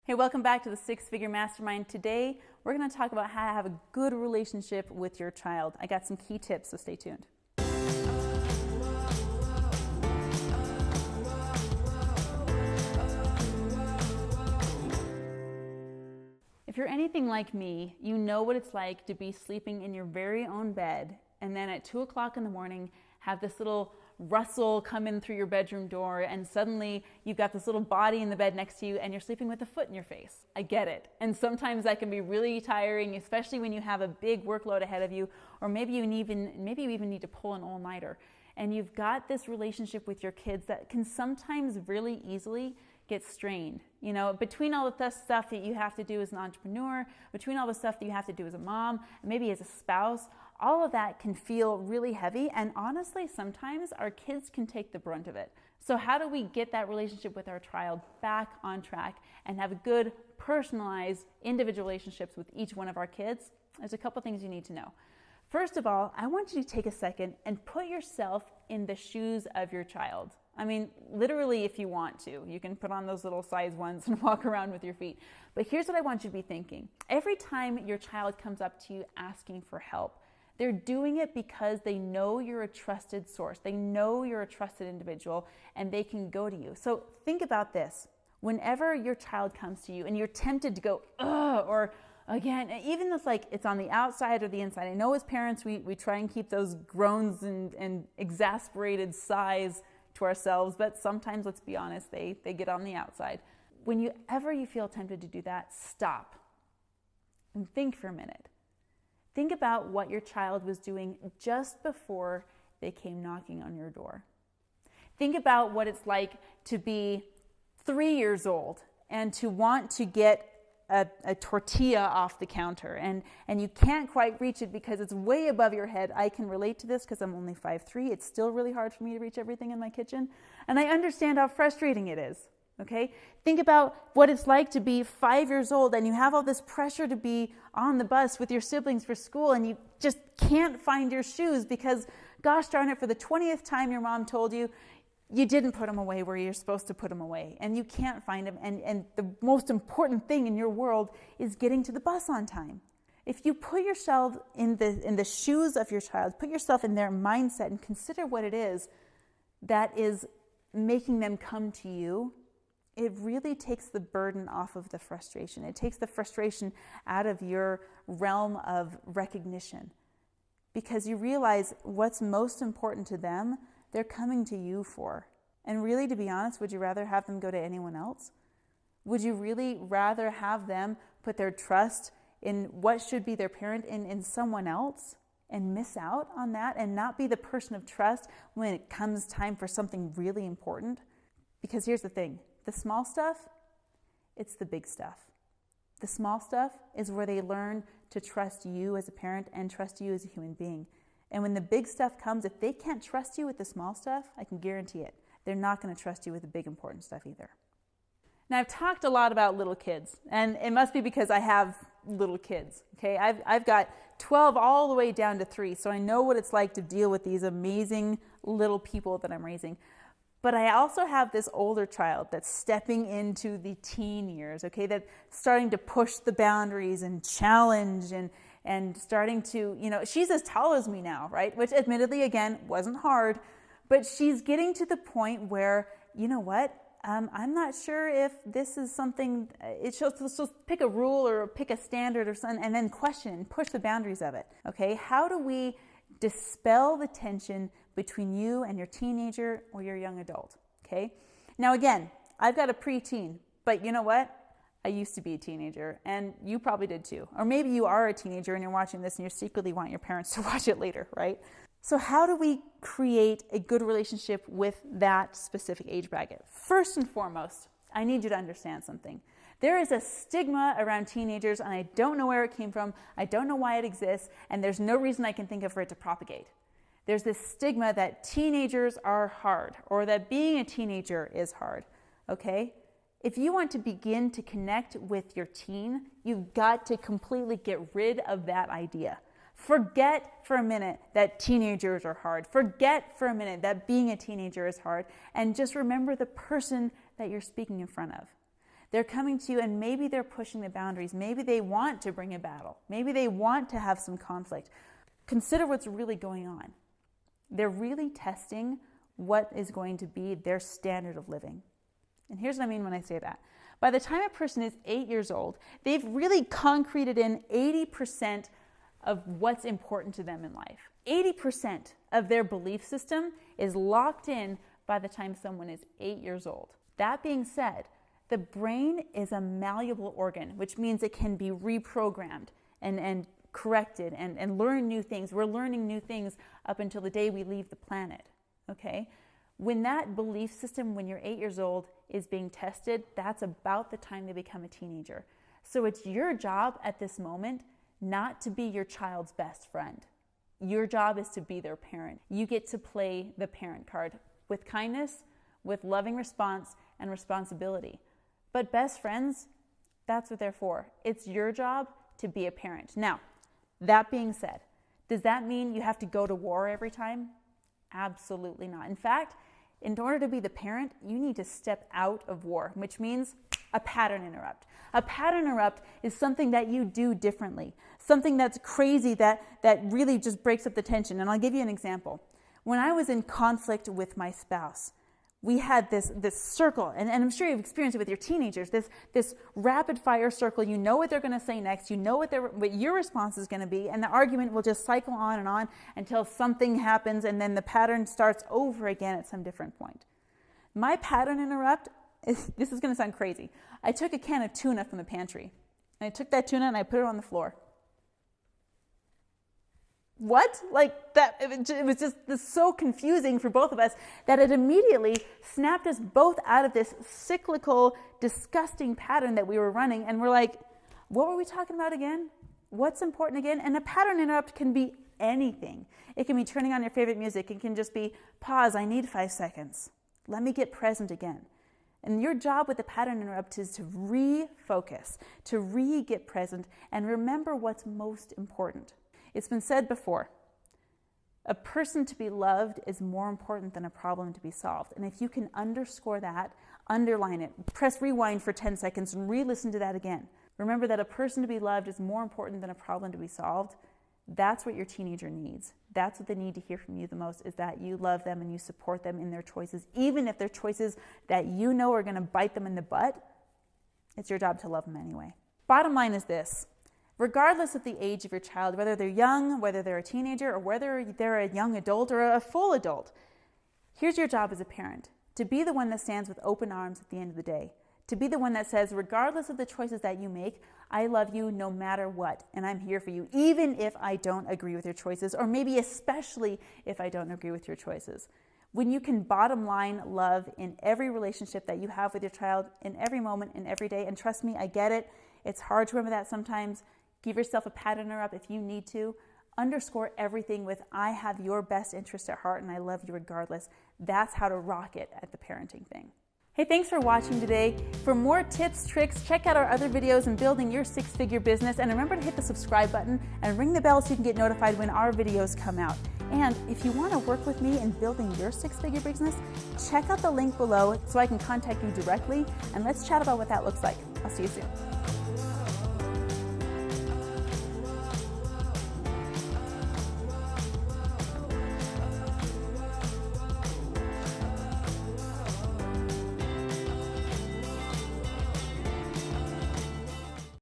Hey, welcome back to the Six Figure Mastermind. Today, we're going to talk about how to have a good relationship with your child. I got some key tips, so stay tuned. If you're anything like me, you know what it's like to be sleeping in your very own bed and then at 2 o'clock in the morning have this little rustle come in through your bedroom door, and suddenly you've got this little body in the bed next to you and you're sleeping with a foot in your face. I get it. And sometimes that can be really tiring, especially when you have a big workload ahead of you, or maybe you even need to pull an all-nighter. And you've got this relationship with your kids that can sometimes really easily get strained. You know, between all the stuff that you have to do as an entrepreneur, between all the stuff that you have to do as a mom, maybe as a spouse, all of that can feel really heavy, and honestly, sometimes our kids can take the brunt of it. So how do we get that relationship with our child back on track and have good, personalized, individual relationships with each one of our kids? There's a couple things you need to know. First of all, I want you to take a second and put yourself in the shoes of your child. I mean, literally, if you want to. You can put on those little size ones and walk around with your feet. But here's what I want you to be thinking. Every time your child comes up to you asking for help, they're doing it because they know you're a trusted source. They know you're a trusted individual, and they can go to you. So think about this. Whenever your child comes to you and you're tempted to go, ugh, or again, even if like it's on the outside or the inside. I know as parents, we try and keep those groans and exasperated sighs to ourselves, but sometimes, let's be honest, they get on the outside. Whenever you feel tempted to do that, stop and think for a minute. Think about what your child was doing just before they came knocking on your door. Think about what it's like to be 3 years old and to want to get a tortilla off the counter and you can't quite reach it because it's way above your head. I can relate to this because I'm only 5'3". It's still really hard for me to reach everything in my kitchen, and I understand how frustrating it is. Okay? Think about what it's like to be 5 years old and you have all this pressure to be on the bus with your siblings for school and you just can't find your shoes because, gosh darn it, for the 20th time your mom told you, you didn't put them away where you're supposed to put them away, and you can't find them, and the most important thing in your world is getting to the bus on time. If you put yourself in the shoes of your child, put yourself in their mindset and consider what it is that is making them come to you, it really takes the burden off of the frustration. It takes the frustration out of your realm of recognition, because you realize what's most important to them, they're coming to you for. And really, to be honest, would you rather have them go to anyone else? Would you really rather have them put their trust in what should be their parent in someone else and miss out on that and not be the person of trust when it comes time for something really important? Because here's the thing. The small stuff, it's the big stuff. The small stuff is where they learn to trust you as a parent and trust you as a human being. And when the big stuff comes, if they can't trust you with the small stuff, I can guarantee it, they're not going to trust you with the big important stuff either. Now, I've talked a lot about little kids, and it must be because I have little kids. Okay, I've got 12 all the way down to 3, so I know what it's like to deal with these amazing little people that I'm raising. But I also have this older child that's stepping into the teen years, okay, that's starting to push the boundaries and challenge and starting to, she's as tall as me now, right? Which admittedly, again, wasn't hard, but she's getting to the point where, you know what? I'm not sure if this is something, she'll pick a rule or pick a standard or something and then question and push the boundaries of it, okay? How do we dispel the tension between you and your teenager or your young adult, okay? Now again, I've got a preteen, but you know what? I used to be a teenager, and you probably did too. Or maybe you are a teenager and you're watching this and you secretly want your parents to watch it later, right? So how do we create a good relationship with that specific age bracket? First and foremost, I need you to understand something. There is a stigma around teenagers, and I don't know where it came from. I don't know why it exists, and there's no reason I can think of for it to propagate. There's this stigma that teenagers are hard, or that being a teenager is hard, okay? If you want to begin to connect with your teen, you've got to completely get rid of that idea. Forget for a minute that teenagers are hard. Forget for a minute that being a teenager is hard, and just remember the person that you're speaking in front of. They're coming to you and maybe they're pushing the boundaries. Maybe they want to bring a battle. Maybe they want to have some conflict. Consider what's really going on. They're really testing what is going to be their standard of living. And here's what I mean when I say that. By the time a person is 8 years old, they've really concreted in 80% of what's important to them in life. 80% of their belief system is locked in by the time someone is 8 years old. That being said, the brain is a malleable organ, which means it can be reprogrammed and corrected and learn new things. We're learning new things up until the day we leave the planet, okay? When that belief system, when you're 8 years old, is being tested, that's about the time they become a teenager. So it's your job at this moment not to be your child's best friend. Your job is to be their parent. You get to play the parent card with kindness, with loving response and responsibility. But best friends, that's what they're for. It's your job to be a parent. Now, that being said, does that mean you have to go to war every time? Absolutely not. In fact, in order to be the parent, you need to step out of war, which means a pattern interrupt. A pattern interrupt is something that you do differently, something that's crazy that really just breaks up the tension. And I'll give you an example. When I was in conflict with my spouse, we had this circle, and I'm sure you've experienced it with your teenagers, this rapid fire circle. You know what they're going to say next, you know what your response is going to be, and the argument will just cycle on and on until something happens, and then the pattern starts over again at some different point. My pattern interrupt, this is going to sound crazy. I took a can of tuna from the pantry, and I took that tuna and I put it on the floor. What? Like that, it was just so confusing for both of us that it immediately snapped us both out of this cyclical, disgusting pattern that we were running. And we're like, what were we talking about again? What's important again? And a pattern interrupt can be anything. It can be turning on your favorite music. It can just be, pause, I need 5 seconds. Let me get present again. And your job with the pattern interrupt is to refocus, to get present, and remember what's most important. It's been said before, a person to be loved is more important than a problem to be solved. And if you can underscore that, underline it, press rewind for 10 seconds and re-listen to that again. Remember that a person to be loved is more important than a problem to be solved. That's what your teenager needs. That's what they need to hear from you the most, is that you love them and you support them in their choices. Even if they're choices that you know are going to bite them in the butt, it's your job to love them anyway. Bottom line is this. Regardless of the age of your child, whether they're young, whether they're a teenager, or whether they're a young adult or a full adult, here's your job as a parent: to be the one that stands with open arms at the end of the day. To be the one that says, regardless of the choices that you make, I love you no matter what, and I'm here for you, even if I don't agree with your choices, or maybe especially if I don't agree with your choices. When you can bottom line love in every relationship that you have with your child, in every moment, in every day, and trust me, I get it, it's hard to remember that sometimes. Give yourself a pattern interrupt if you need to. Underscore everything with, I have your best interest at heart and I love you regardless. That's how to rock it at the parenting thing. Hey, thanks for watching today. For more tips, tricks, check out our other videos in building your six-figure business. And remember to hit the subscribe button and ring the bell so you can get notified when our videos come out. And if you want to work with me in building your six-figure business, check out the link below so I can contact you directly, and let's chat about what that looks like. I'll see you soon.